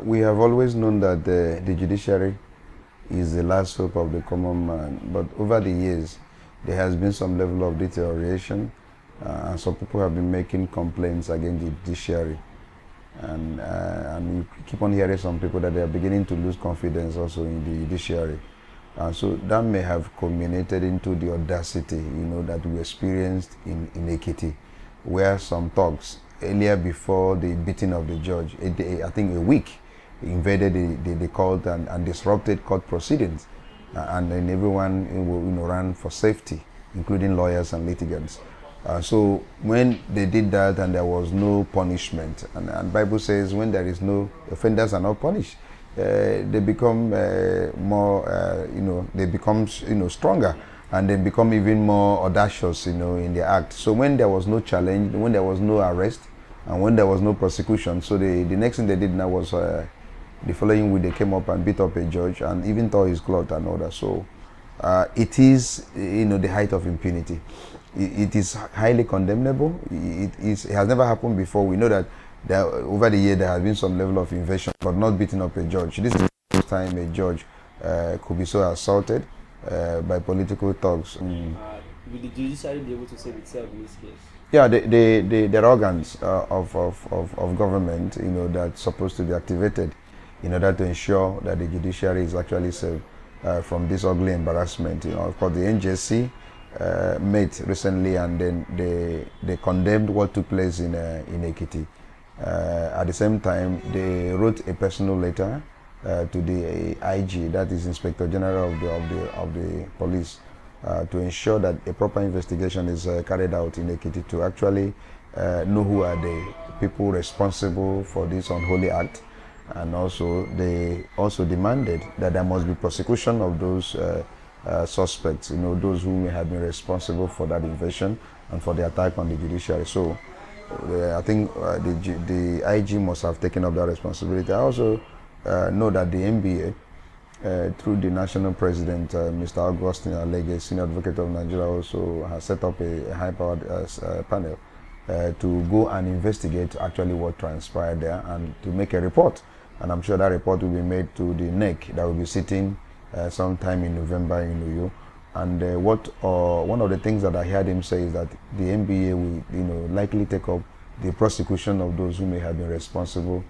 We have always known that the judiciary is the last hope of the common man, but over the years, there has been some level of deterioration, and some people have been making complaints against the judiciary. And you keep on hearing some people that they are beginning to lose confidence also in the judiciary. And so that may have culminated into the audacity, that we experienced in Ekiti, where some thugs earlier before the beating of the judge, I think a week, invaded the court and disrupted court proceedings, and then everyone ran for safety, including lawyers and litigants. So when they did that and there was no punishment, and Bible says when there is no offenders are not punished, they become they become stronger, and they become even more audacious in their act. So when there was no challenge, when there was no arrest, and when there was no prosecution, so the next thing they did now was the following week they came up and beat up a judge and even tore his cloth and all that. So it is the height of impunity. It is highly condemnable. It has never happened before. We know that over the year there has been some level of invasion, but not beating up a judge. This is the first time a judge could be so assaulted by political thugs. Will the judiciary be able to save itself in this case? Yeah, the organs of government, that's supposed to be activated in order to ensure that the judiciary is actually saved from this ugly embarrassment. Of course, the NJC met recently, and then they condemned what took place in Ekiti. At the same time, they wrote a personal letter to the IG, that is Inspector General of the police, to ensure that a proper investigation is carried out in Ekiti to actually know who are the people responsible for this unholy act. And also they also demanded that there must be prosecution of those suspects, those who may have been responsible for that invasion and for the attack on the judiciary. So I think the IG must have taken up that responsibility. I also know that the NBA, through the national president, Mr. Augustine Alege, senior advocate of Nigeria, also has set up a high-powered panel to go and investigate actually what transpired there and to make a report. And I'm sure that report will be made to the NEC that will be sitting sometime in November in Uyo. And one of the things that I heard him say is that the NBA will likely take up the prosecution of those who may have been responsible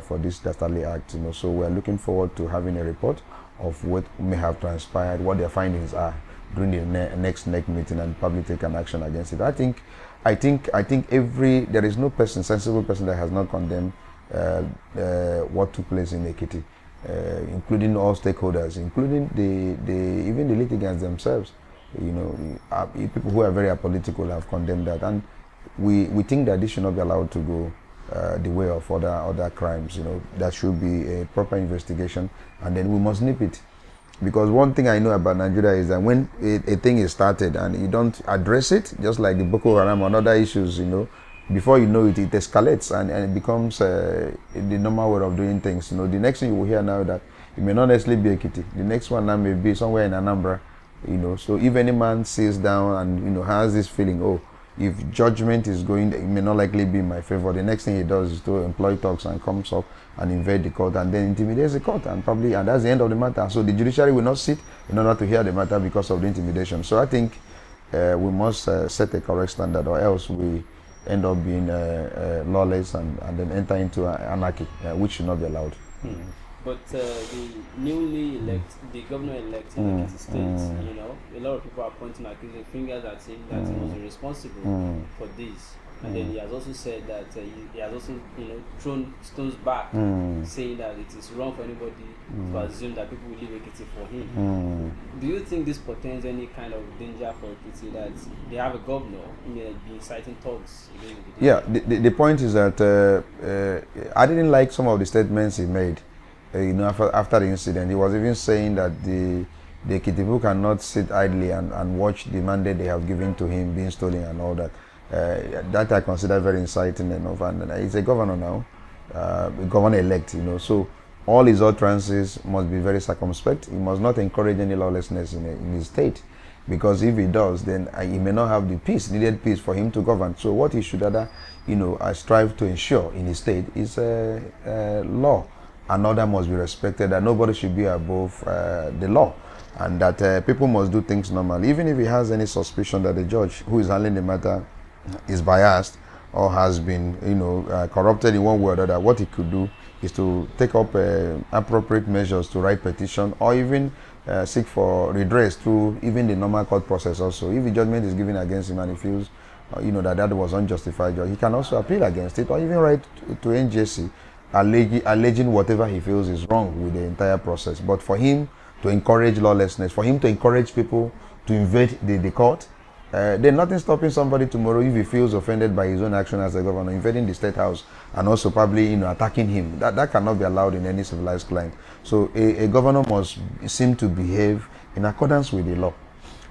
for this dastardly act. So we are looking forward to having a report of what may have transpired, what their findings are during the next NEC meeting, and probably take an action against it. I think there is no sensible person that has not condemned what took place in Ekiti, including all stakeholders, including even the litigants themselves. People who are very apolitical have condemned that, and we think that this should not be allowed to go the way of other crimes. There should be a proper investigation, and then we must nip it. Because one thing I know about Nigeria is that when a thing is started and you don't address it, just like the Boko Haram and other issues, before you know it, it escalates and it becomes the normal way of doing things. The next thing you will hear now that it may not necessarily be Ekiti. The next one now may be somewhere in Anambra. So if any man sits down and has this feeling, oh, if judgment is going, it may not likely be in my favor, the next thing he does is to employ thugs and comes up and invade the court and then intimidates the court, and that's the end of the matter. So the judiciary will not sit in order to hear the matter because of the intimidation. So I think we must set a correct standard, or else we end up being lawless and then enter into anarchy, which should not be allowed. But the governor-elect in Ekiti State, a lot of people are pointing accusing fingers at him that he was responsible for this. And then he has also said that he has also, thrown stones back, saying that it is wrong for anybody to assume that people will leave Ekiti for him. Do you think this portends any kind of danger for Ekiti, that they have a governor who may be inciting thugs? Yeah, the point is that I didn't like some of the statements he made. After the incident, he was even saying that the Ekiti people cannot sit idly and watch the mandate they have given to him being stolen and all that. That I consider very inciting enough, and he's a governor now, a governor-elect, so all his utterances must be very circumspect. He must not encourage any lawlessness in his state. because if he does, then he may not have the peace, needed peace for him to govern. So what he should rather, strive to ensure in his state is law and order must be respected, that nobody should be above the law, and that people must do things normally. Even if he has any suspicion that the judge who is handling the matter is biased or has been, corrupted in one way or another, what he could do is to take up appropriate measures to write petition, or even seek for redress through even the normal court process also. If the judgment is given against him and he feels that was unjustified, he can also appeal against it, or even write to NJC alleging whatever he feels is wrong with the entire process. But for him to encourage lawlessness, for him to encourage people to invade the court, there's nothing stopping somebody tomorrow, if he feels offended by his own action as a governor, invading the state house and also probably attacking him. That cannot be allowed in any civilized clime. So a governor must seem to behave in accordance with the law,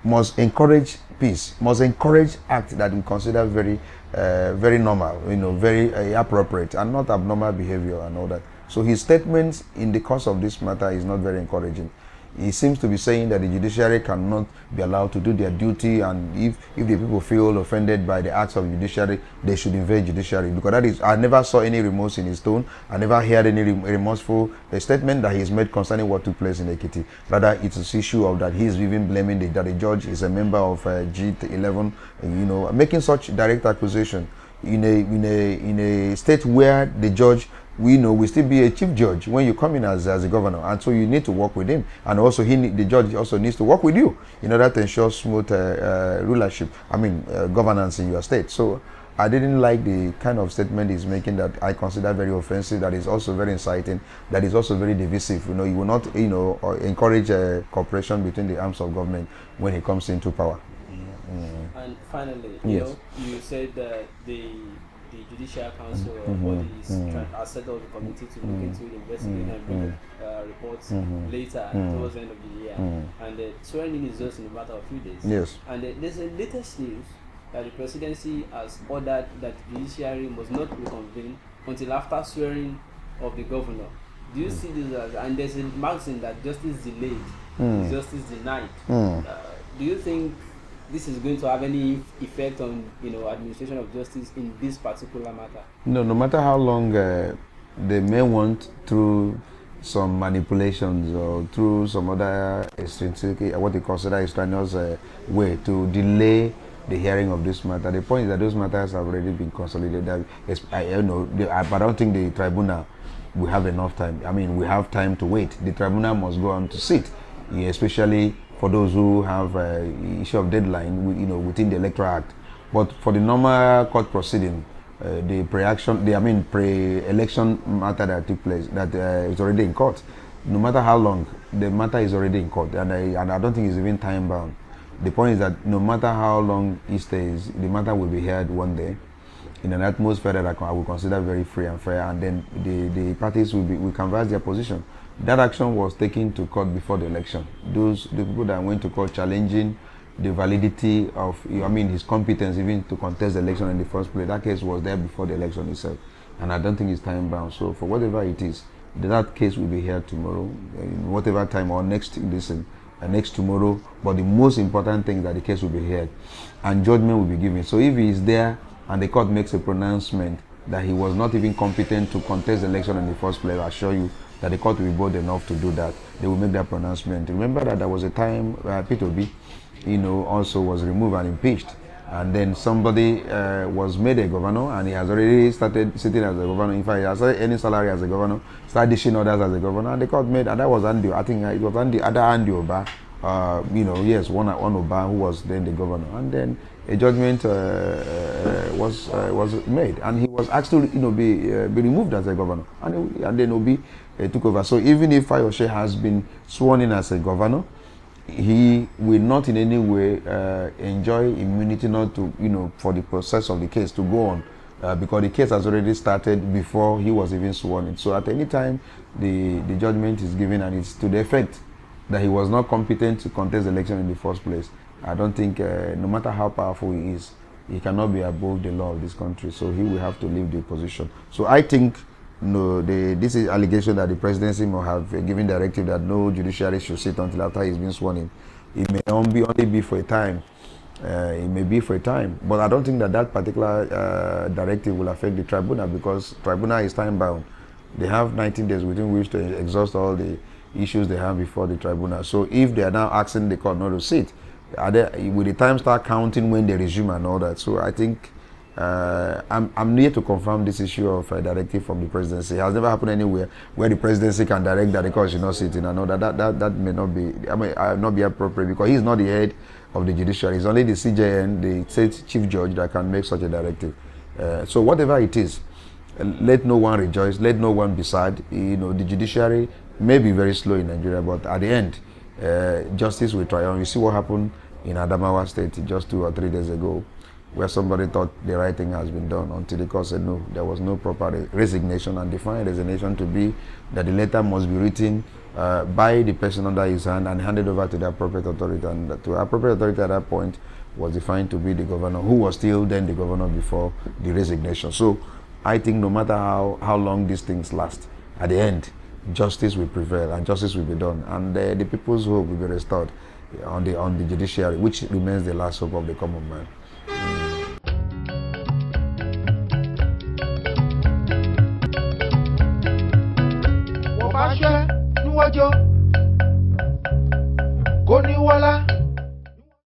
must encourage peace, must encourage acts that we consider very very normal, very appropriate, and not abnormal behavior and all that. So his statements in the course of this matter is not very encouraging. He seems to be saying that the judiciary cannot be allowed to do their duty, and if the people feel offended by the acts of judiciary, they should invade judiciary. Because that is, I never saw any remorse in his tone. I never heard any remorseful statement that he's made concerning what took place in Ekiti. Rather, it's an issue of that he's even blaming that the judge is a member of G11, making such direct accusation in a state where the judge, we still be a chief judge when you come in as a governor, and so you need to work with him, and also the judge also needs to work with you in order to ensure smooth rulership, governance in your state. So I didn't like the kind of statement he's making, that I consider very offensive, that is also very inciting, that is also very divisive. He will not encourage cooperation between the arms of government when he comes into power. And finally, yes, you said that the Judicial Council or bodies has set up a committee to look into the investigation and bring reports later towards the end of the year. And the swearing in is just in a matter of a few days. Yes. And there's a latest news that the presidency has ordered that the judiciary must not reconvene until after swearing of the governor. Do you see this as, and there's a maxim that justice delayed, justice denied. Do you think this is going to have any effect on administration of justice in this particular matter? No matter how long they may want, through some manipulations or through some other extrinsic, what they consider extraneous way to delay the hearing of this matter. The point is that those matters have already been consolidated. I don't think the tribunal will have enough time. We have time to wait. The tribunal must go on to sit, especially for those who have issue of deadline, within the Electoral Act. But for the normal court proceeding, the pre-election matter that took place, that is already in court. No matter how long, the matter is already in court, and I don't think it's even time bound. The point is that no matter how long it stays, the matter will be heard one day in an atmosphere that I will consider very free and fair, and then the parties will canvass their position. That action was taken to court before the election. The people that went to court challenging the validity of, his competence even to contest the election in the first place, that case was there before the election itself. And I don't think it's time bound. So for whatever it is, that case will be heard tomorrow, in whatever time, or next tomorrow. But the most important thing is that the case will be heard and judgment will be given. So if he is there and the court makes a pronouncement that he was not even competent to contest the election in the first place, I assure you that the court will be bold enough to do that. They will make that pronouncement. Remember that there was a time P2B, also was removed and impeached, and then somebody was made a governor, and he has already started sitting as a governor. In fact, he has any salary as a governor, started dishing orders as a governor, and the court made, and that was Andy. I think it was Andy Oba, yes, one Oba who was then the governor, and then a judgment was made, and he was asked to be removed as a governor, and then Obi took over. So even if Fayose has been sworn in as a governor, he will not in any way enjoy immunity, not to for the process of the case to go on, because the case has already started before he was even sworn in. So at any time the judgment is given and it's to the effect that he was not competent to contest the election in the first place, I don't think, no matter how powerful he is, he cannot be above the law of this country. So he will have to leave the position. So I think this is allegation that the presidency will have given directive that no judiciary should sit until after he's been sworn in. it may only be for a time. It may be for a time, but I don't think that particular directive will affect the tribunal, because tribunal is time bound. They have 19 days within which to exhaust all the issues they have before the tribunal. So if they are now asking the court not to sit, will the time start counting when they resume and all that? So I think I'm near to confirm this issue of a directive from the presidency. It has never happened anywhere where the presidency can direct that the court should not sit in. I know that may not be, not be appropriate, because he's not the head of the judiciary. It's only the CJN, the state chief judge, that can make such a directive. So whatever it is, let no one rejoice, let no one be sad. The judiciary may be very slow in Nigeria, but at the end, justice will triumph. You see what happened in Adamawa State just 2 or 3 days ago, where somebody thought the right thing has been done, until the court said no, there was no proper resignation, and defined resignation to be that the letter must be written by the person under his hand and handed over to the appropriate authority. And the appropriate authority at that point was defined to be the governor, who was still then the governor before the resignation. So I think no matter how long these things last, at the end, justice will prevail and justice will be done, and the people's hope will be restored on the judiciary, which remains the last hope of the common man. Koniwala